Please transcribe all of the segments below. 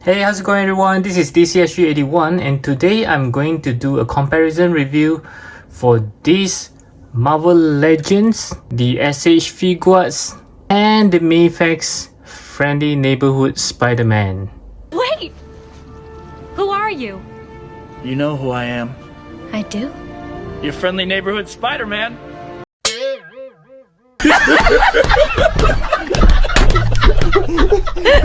Hey, how's it going everyone? This is DCSG81 and today I'm going to do a comparison review for these Marvel Legends, the SH Figuarts, and the Mafex Friendly Neighborhood Spider-Man. Wait! Who are you? You know who I am. I do? Your friendly neighborhood Spider-Man.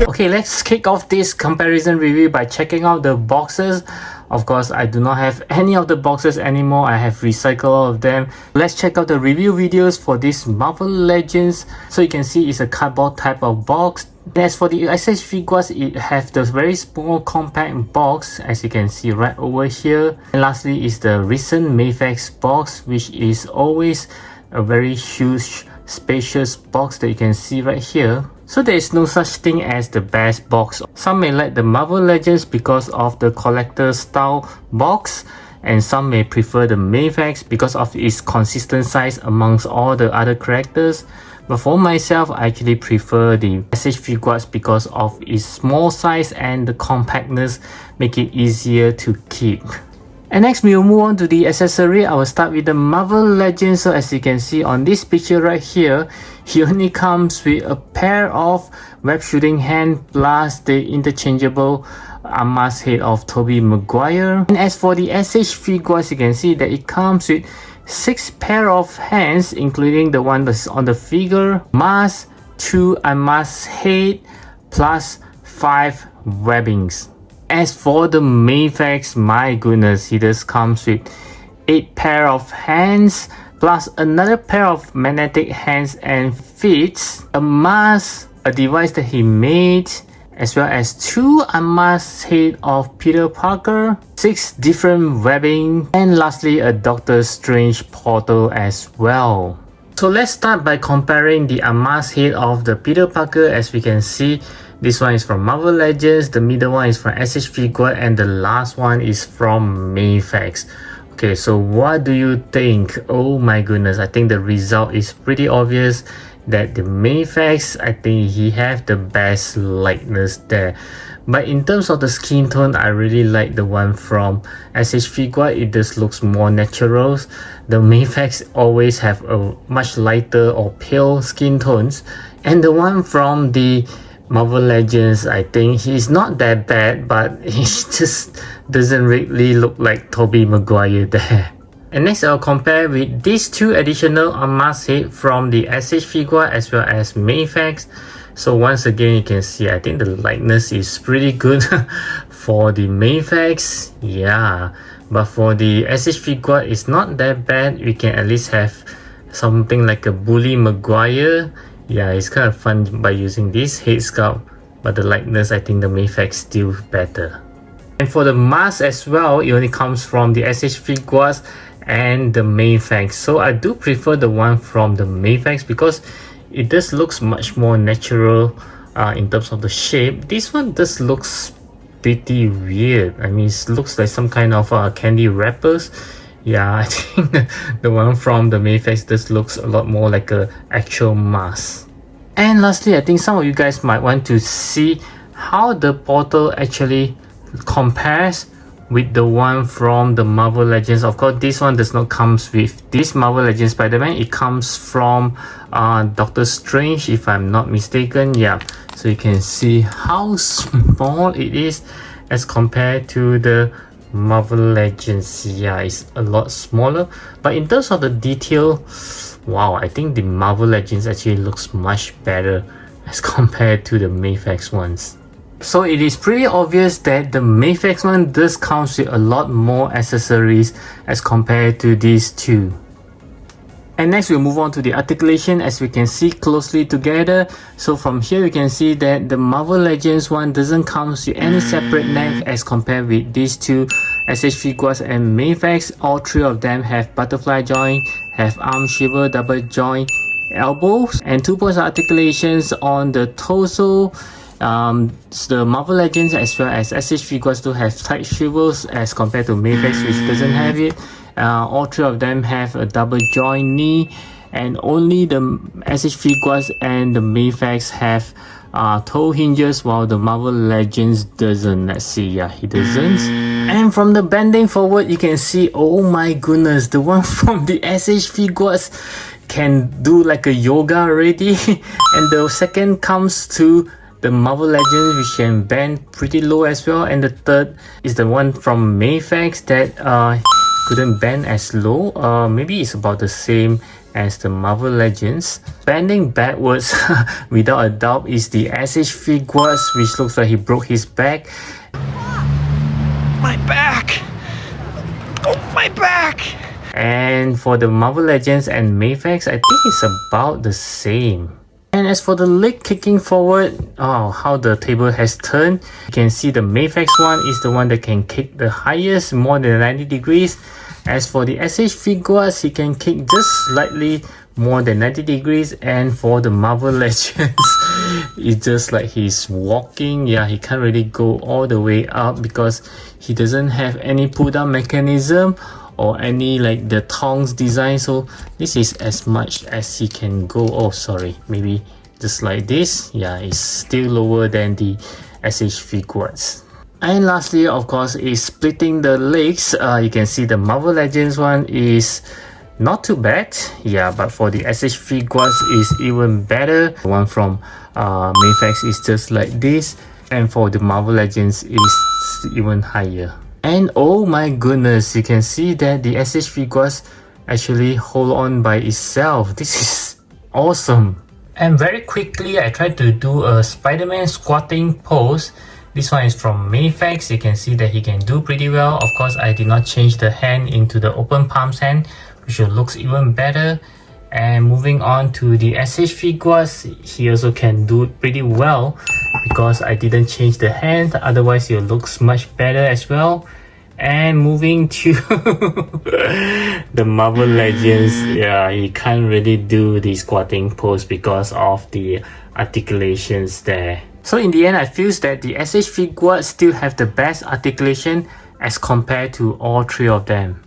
Okay, let's kick off this comparison review by checking out the boxes. Of course, I do not have any of the boxes anymore. I have recycled all of them. Let's check out the review videos for this Marvel Legends. So you can see it's a cardboard type of box. As for the SH Figuarts, it has the very small compact box as you can see right over here. And lastly is the recent Mafex box, which is always a very huge spacious box that you can see right here. So there is no such thing as the best box. Some may like the Marvel Legends because of the collector style box, and some may prefer the Mafex because of its consistent size amongst all the other characters. But for myself, I actually prefer the SH Figuarts because of its small size and the compactness make it easier to keep. And next we will move on to the accessory. I will start with the Marvel Legends. So as you can see on this picture right here, he only comes with a pair of web shooting hand plus the interchangeable arm head of Tobey Maguire. And as for the SH Figuarts, you can see that it comes with 6 pair of hands, including the one that's on the figure, mask, 2 unmasked head, plus 5 webbings. As for the Mafex, my goodness, he just comes with 8 pair of hands, plus another pair of magnetic hands and feet, a mask, a device that he made, as well as 2 unmasked head of Peter Parker, 6 different webbing, and lastly a Doctor Strange portal as well. So let's start by comparing the unmasked head of the Peter Parker. As we can see, this one is from Marvel Legends, the middle one is from SH Figuarts, and the last one is from Mafex. Okay, so what do you think? Oh my goodness, I think the result is pretty obvious that the Mafex, I think he have the best likeness there. But in terms of the skin tone, I really like the one from SH Figuarts. It just looks more natural. The Mafex always have a much lighter or pale skin tones, and the one from the Marvel Legends, I think he's not that bad, but he just doesn't really look like Tobey Maguire there. And next I'll compare with these 2 additional unmasked head from the SH Figuarts as well as Mafex. So once again, you can see I think the likeness is pretty good for the Mafex, yeah. But for the SH Figuarts, it's not that bad. We can at least have something like a Bully Maguire. Yeah, it's kind of fun by using this head sculpt, but the likeness, I think the Mafex still better. And for the mask as well, it only comes from the SH Figuarts and the Mafex. So I do prefer the one from the Mafex because it just looks much more natural in terms of the shape. This one just looks pretty weird. I mean, it looks like some kind of candy wrappers. Yeah, I think the one from the Mafex just looks a lot more like a actual mask. And lastly, I think some of you guys might want to see how the portal actually compares with the one from the Marvel Legends. Of course, this one does not comes with this Marvel Legends Spider-Man. It comes from Doctor Strange, if I'm not mistaken. Yeah, so you can see how small it is as compared to the Marvel Legends. Yeah, it's a lot smaller, but in terms of the detail, wow, I think the Marvel Legends actually looks much better as compared to the Mafex ones. So it is pretty obvious that the Mafex one does come with a lot more accessories as compared to these 2. And next we'll move on to the articulation. As we can see closely together, so from here we can see that the Marvel Legends one doesn't come with any separate neck as compared with these 2 SH Figuarts and Mafex. All 3 of them have butterfly joint, have arm swivel, double joint, elbows, and 2 points of articulations on the torso. The Marvel Legends as well as SH Figuarts do have tight swivels as compared to Mafex, which doesn't have it. All 3 of them have a double joint knee, and only the SH Figuarts and the Mafex have toe hinges, while the Marvel Legends doesn't. Let's see, yeah, he doesn't. And from the bending forward, you can see, oh my goodness, the one from the SH Figuarts can do like a yoga already. And the second comes to the Marvel Legends, which can bend pretty low as well. And the third is the one from Mafex that couldn't bend as low. Maybe it's about the same as the Marvel Legends. Bending backwards without a doubt is the SH Figuarts, which looks like he broke his back. My back! Oh, my back! And for the Marvel Legends and Mafex, I think it's about the same. And as for the leg kicking forward, oh, how the table has turned. You can see the Mafex one is the one that can kick the highest, more than 90 degrees. As for the SH Figuarts, he can kick just slightly more than 90 degrees. And for the Marvel Legends, it's just like he's walking. Yeah, he can't really go all the way up because he doesn't have any pull down mechanism or any like the tongs design. So this is as much as he can go. Oh, sorry, maybe just like this. Yeah, it's still lower than the SH Figuarts. And lastly, of course, is splitting the legs. You can see the Marvel Legends one is not too bad. Yeah, but for the SH Figuarts is even better. The one from Mafex is just like this. And for the Marvel Legends is even higher. And oh my goodness, you can see that the SH Figuarts actually hold on by itself. This is awesome. And very quickly, I tried to do a Spider-Man squatting pose. This one is from Mafex. You can see that he can do pretty well. Of course, I did not change the hand into the open palms hand, which looks even better. And moving on to the SH Figuarts, he also can do it pretty well because I didn't change the hand. Otherwise, it looks much better as well. And moving to the Marvel Legends, yeah, he can't really do the squatting pose because of the articulations there. So in the end, I feel that the SH Figuarts still have the best articulation as compared to all three of them.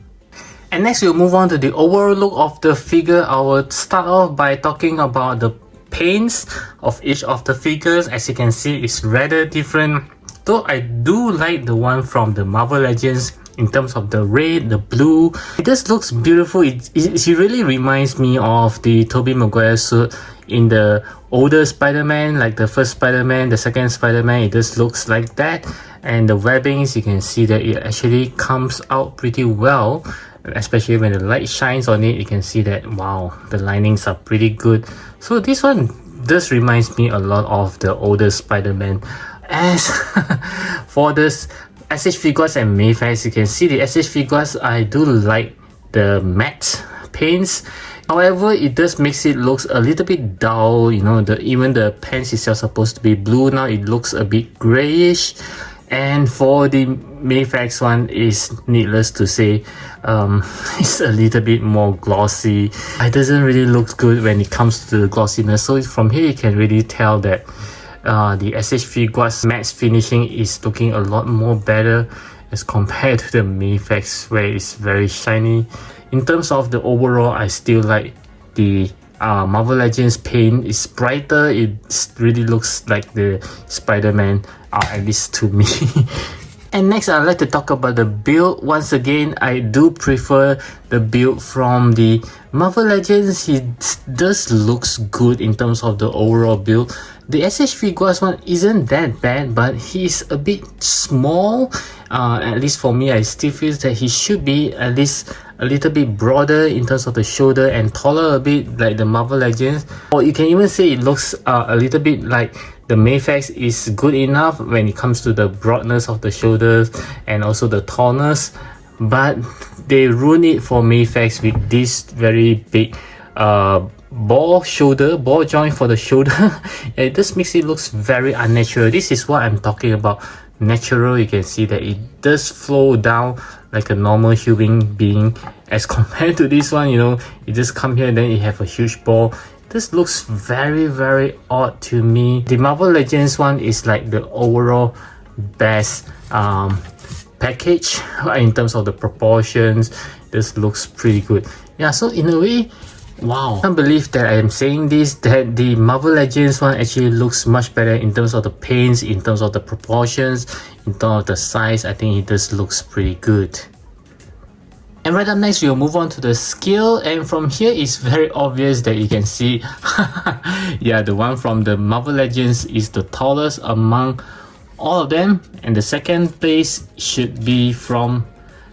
And next we'll move on to the overall look of the figure. I will start off by talking about the paints of each of the figures. As you can see, it's rather different. Though I do like the one from the Marvel Legends in terms of the red, the blue. It just looks beautiful. It really reminds me of the Tobey Maguire suit in the older Spider-Man, like the first Spider-Man, the second Spider-Man. It just looks like that. And the webbings, you can see that it actually comes out pretty well, especially when the light shines on it. You can see that, wow, the linings are pretty good. So this one just reminds me a lot of the older Spider-Man. As for this SH Figuarts and Mafex, you can see the SH Figuarts, I do like the matte paints. However, it does makes it looks a little bit dull. You know, even the pants itself supposed to be blue. Now it looks a bit grayish. And for the Mafex one, is needless to say, it's a little bit more glossy. It doesn't really look good when it comes to the glossiness. So from here, you can really tell that the SH Figuarts matte finishing is looking a lot more better as compared to the Mafex, where it's very shiny. In terms of the overall, I still like the Marvel Legends paint. It's brighter. It really looks like the Spider-Man, at least to me. And next, I'd like to talk about the build. Once again, I do prefer the build from the Marvel Legends. He does looks good in terms of the overall build. The SH Figuarts one isn't that bad, but he's a bit small. At least for me, I still feel that he should be at least a little bit broader in terms of the shoulder and taller a bit like the Marvel Legends. Or you can even say it looks a little bit like the Mafex is good enough when it comes to the broadness of the shoulders and also the tallness. But they ruin it for Mafex with this very big ball joint for the shoulder. It just makes it looks very unnatural. This is what I'm talking about. Natural. You can see that it does flow down like a normal human being as compared to this one. You know, you just come here and then you have a huge ball. This looks very, very odd to me. The Marvel Legends one is like the overall best package in terms of the proportions. This looks pretty good. Yeah, so in a way, Wow, I can't believe that I am saying this, that the Marvel Legends one actually looks much better in terms of the paints, in terms of the proportions, in terms of the size. I think it just looks pretty good. And right up next, we'll move on to the scale, and from here it's very obvious that you can see yeah, the one from the Marvel Legends is the tallest among all of them, and the second place should be from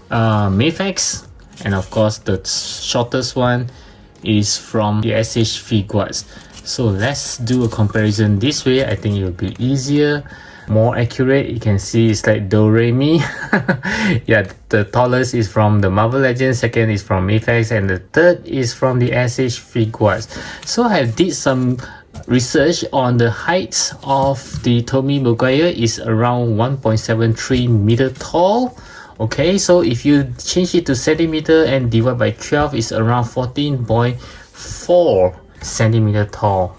Mafex, and of course the shortest one is from the SHF guards. So let's do a comparison this way. I think it will be easier, more accurate. You can see it's like do re mi. Yeah, the tallest is from the Marvel Legends, second is from Mafex, and the third is from the SHF guards. So I did some research on the height of the Tobey Maguire is around 1.73 meter tall. Okay, so if you change it to centimeter and divide by 12, it's around 14.4 centimeter tall.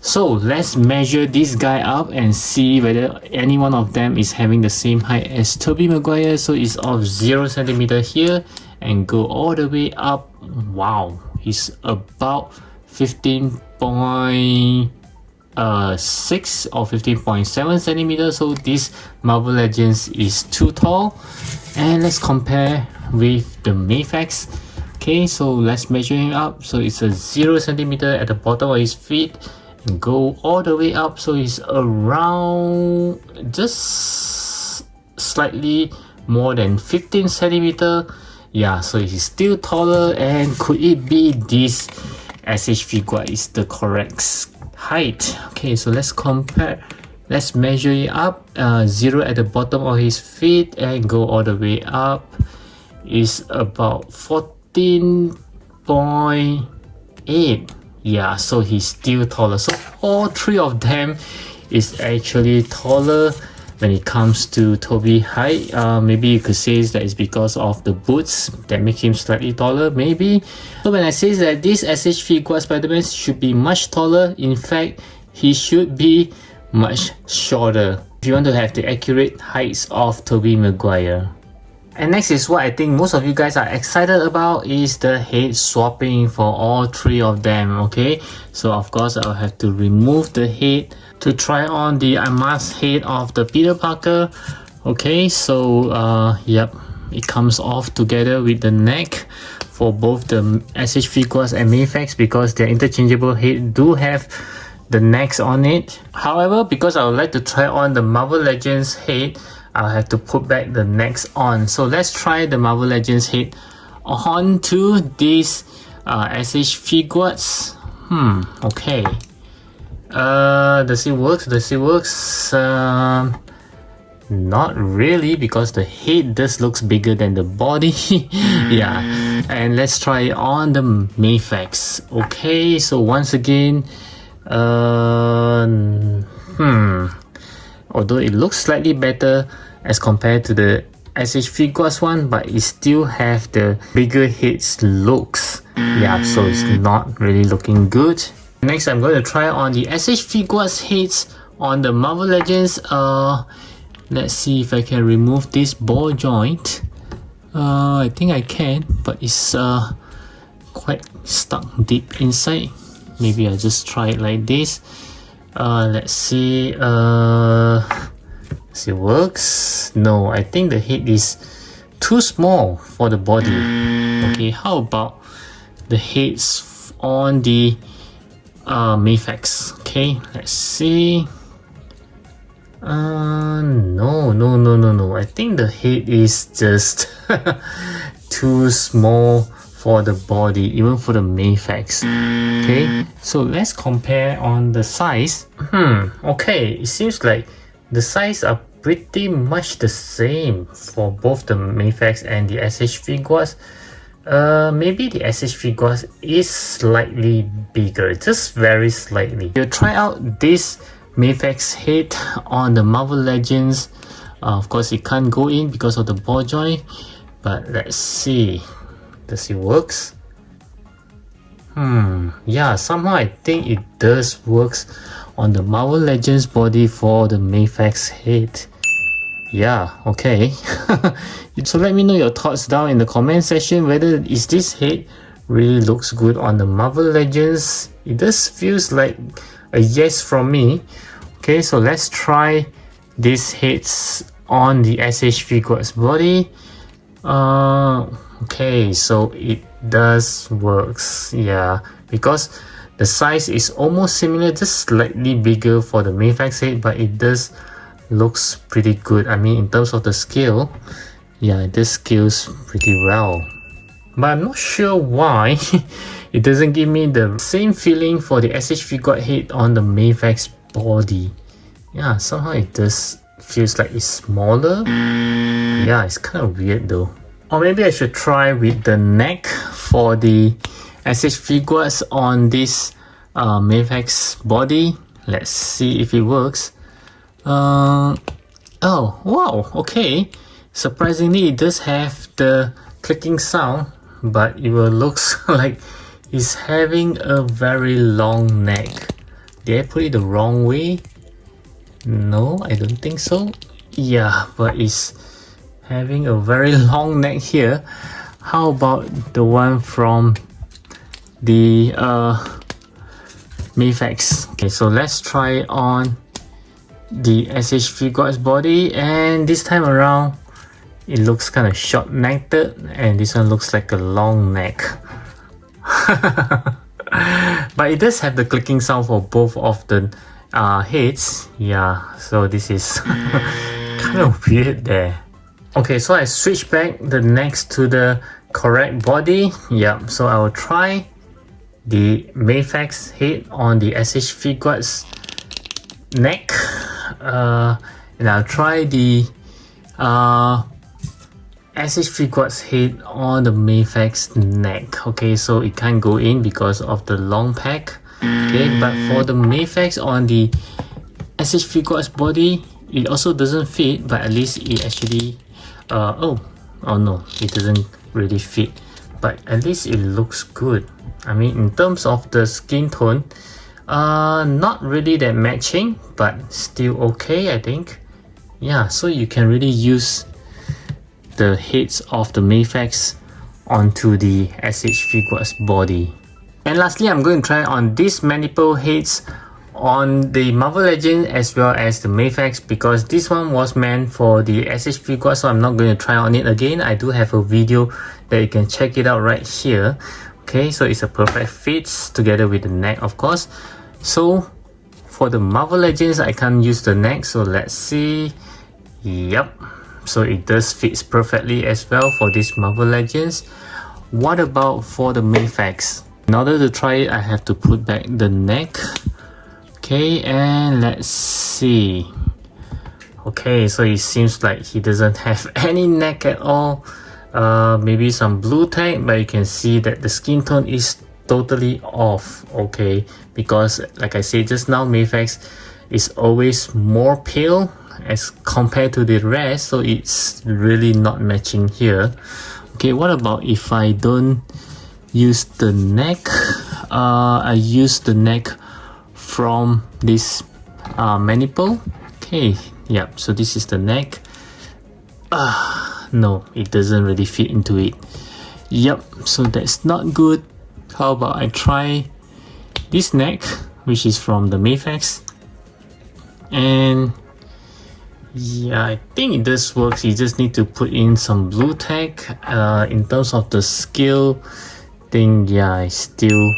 So let's measure this guy up and see whether any one of them is having the same height as Tobey Maguire. So it's of 0 centimeter here and go all the way up. Wow, he's about 15.6 or 15.7 centimeters. So this Marvel Legends is too tall. And let's compare with the Mafex. Okay, so let's measure him up. So it's a 0 centimeter at the bottom of his feet and go all the way up. So he's around just slightly more than 15 centimeter. Yeah, so he's still taller. And could it be this SHF guard is the correct height? Okay, so let's compare. Let's measure it up. 0 at the bottom of his feet and go all the way up is about 14.8. Yeah, so he's still taller. So all three of them is actually taller when it comes to Tobey height. Maybe you could say that it's because of the boots that make him slightly taller, maybe. So when I say that this SHF guard Spider-Man should be much taller, in fact, he should be much shorter if you want to have the accurate heights of Tobey Maguire. And next is what I think most of you guys are excited about, is the head swapping for all three of them. Okay, so of course I'll have to remove the head to try on the unmasked head of the Peter Parker. Okay, so yep, it comes off together with the neck for both the SHF guards and Mafex, because their interchangeable head do have the necks on it. However, because I would like to try on the Marvel Legends head, I'll have to put back the necks on. So let's try the Marvel Legends head onto these SHF guards. Okay. Does it work? Does it work? Not really, because the head just looks bigger than the body. Yeah, and let's try it on the Mafex. Okay, so once again, although it looks slightly better as compared to the SHF guards one, but it still have the bigger heads looks. Yeah, so it's not really looking good. Next, I'm going to try on the SHF guards heads on the Marvel Legends. Let's see if I can remove this ball joint. I think I can, but it's quite stuck deep inside. Maybe I'll just try it like this. Let's see. It works. No, I think the head is too small for the body. Okay, how about the heads on the Mafex? Okay, let's see. No. I think the head is just too small for the body, even for the Mafex. Okay, so let's compare on the size. Okay, it seems like the size are pretty much the same for both the Mafex and the SHF guards. Maybe the SHF guards is slightly bigger, just very slightly. We'll try out this Mafex head on the Marvel Legends. Of course, it can't go in because of the ball joint, but let's see. Does it works? Yeah, somehow I think it does works on the Marvel Legends body for the Mafex head. Yeah, okay. So let me know your thoughts down in the comment section, whether is this head really looks good on the Marvel Legends. It just feels like a yes from me. Okay, so let's try these heads on the SHF God's body. Okay, so it does works, yeah, because the size is almost similar, just slightly bigger for the Mafex head, but it does looks pretty good. I mean, in terms of the scale, yeah, this scales pretty well. But I'm not sure why it doesn't give me the same feeling for the SHF God head on the Mafex body. Yeah, somehow it just feels like it's smaller. Yeah, it's kind of weird though. Or maybe I should try with the neck for the SHF Gods on this Mafex body. Let's see if it works. Oh wow, okay. Surprisingly, it does have the clicking sound, but it will looks like it's having a very long neck. Did I put it the wrong way? No, I don't think so. Yeah, but it's having a very long neck here. How about the one from the Mafex? Okay, so let's try on the SHF God's body, and this time around it looks kind of short necked, and this one looks like a long neck. But it does have the clicking sound for both of the heads. Yeah, so this is kind of weird there. Okay, so I switched back the next to the correct body. Yeah, so I will try the Mafex head on the SHF God's neck, and I'll try the SHF God's head on the Mafex neck. Okay, so it can't go in because of the long pack. Okay, but for the Mafex on the SHF God's body, it also doesn't fit, but at least it actually oh no, it doesn't really fit, but at least it looks good. I mean, in terms of the skin tone, not really that matching, but still okay, I think. Yeah, so you can really use the heads of the Mafex onto the SHF God's body. And lastly, I'm going to try on these manipule heads on the Marvel Legends as well as the Mafex, because this one was meant for the SHF God, so I'm not going to try on it again. I do have a video that you can check it out right here. Okay, so it's a perfect fit together with the neck, of course. So for the Marvel Legends, I can't use the neck, so let's see. Yep, so it does fits perfectly as well for this Marvel Legends. What about for the Mafex? In order to try it, I have to put back the neck. Okay, and let's see. Okay, so it seems like he doesn't have any neck at all. Maybe some blue tag, but you can see that the skin tone is totally off. Okay, because like I said just now, Mafex is always more pale as compared to the rest, so it's really not matching here. Okay, what about if I don't use the neck? I use the neck from this manipule. Okay, yeah, so this is the neck. No, it doesn't really fit into it. Yep, so that's not good. How about I try this neck, which is from the Mafex, and yeah, I think it does work. You just need to put in some blue tag. In terms of the scale thing, yeah, it's still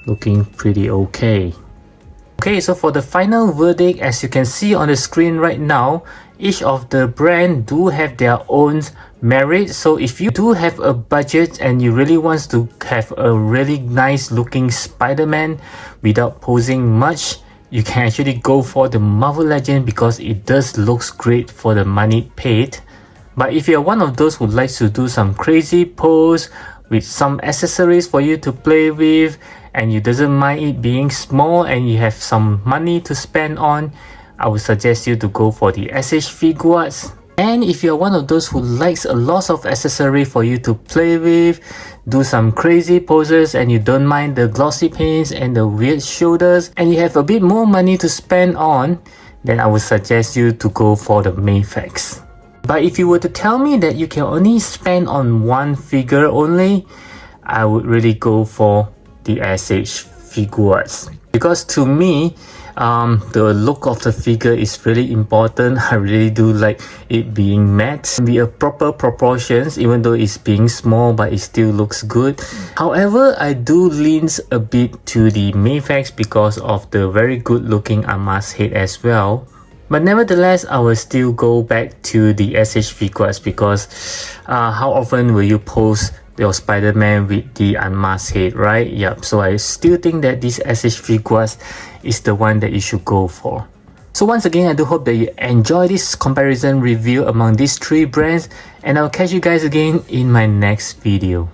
looking pretty okay. Okay, so for the final verdict, as you can see on the screen right now, each of the brand do have their own merit. So if you do have a budget and you really want to have a really nice looking Spider-Man without posing much, you can actually go for the Marvel Legend because it does looks great for the money paid. But if you're one of those who likes to do some crazy pose with some accessories for you to play with, and you doesn't mind it being small and you have some money to spend on, I would suggest you to go for the SHF Gods. And if you're one of those who likes a lot of accessory for you to play with, do some crazy poses, and you don't mind the glossy paints and the weird shoulders, and you have a bit more money to spend on, then I would suggest you to go for the Mafex. But if you were to tell me that you can only spend on one figure only, I would really go for the SH figures, because to me the look of the figure is really important. I really do like it being matte, be a proper proportions, even though it's being small, but it still looks good. However, I do lean a bit to the Mafex because of the very good looking unmasked head as well. But nevertheless, I will still go back to the SH figures, because how often will you post your Spider-Man with the unmasked head, right? Yep, so I still think that this SH figures is the one that you should go for. So once again, I do hope that you enjoy this comparison review among these three brands, and I'll catch you guys again in my next video.